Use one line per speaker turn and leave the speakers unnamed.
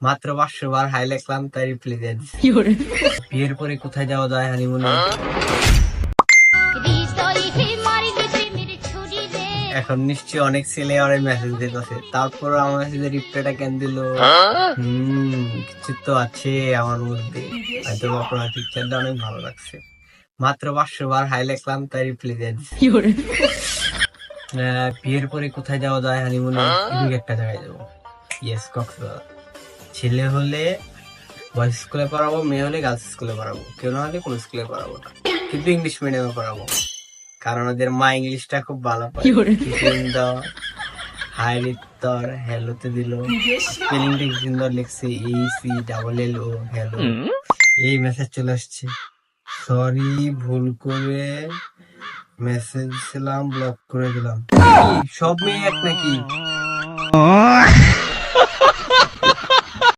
মাত্র 500 বার হাই লিখলাম, তাই রিপ্লাই দিয়ে দিছে। বিয়ের পরে কোথায় যাওয়া যায় হানিমুনে? এখন নিশ্চয়ই অনেক ছেলে অনেক মেসেজ দিতেছে, তারপর আমার মেসেজে রিপ্লাইটা কেন দিল? কিছু তো আছে আমার মধ্যে, হয়তো আপনার পিকচারটা অনেক ভালো লাগছে। মাত্র 500 বার হাই লিখলাম, তাই রিপ্লাই দিয়ে দিছে। বিয়ের পরে কোথায় যাওয়া যায় হানিমুনে? এদিকে একটা জায়গায় যাবো, ইয়েস, কক্সবাজার। ছেলে হলে বয়েজ স্কুলে পড়াবো, মেয়ে হলে গার্লস স্কুলে পড়াবো, কেউ না হলে কোনো স্কুলে পড়াবো না, কিন্তু ইংলিশ মিডিয়ামে পড়াবো, কারণ ওদের মা ইংলিশটা খুব ভালো পারে। সুন্দর হাই রিত্তর হ্যালোতে দিল, স্পেলিংটা কি সুন্দর লিখছে, ECLLO হ্যালো। এই মেসেজ চলে আসছে, সরি ভুল করে মেসেজ দিলাম, ব্লক করে দিলাম। সব মেয়ে এক নাকি?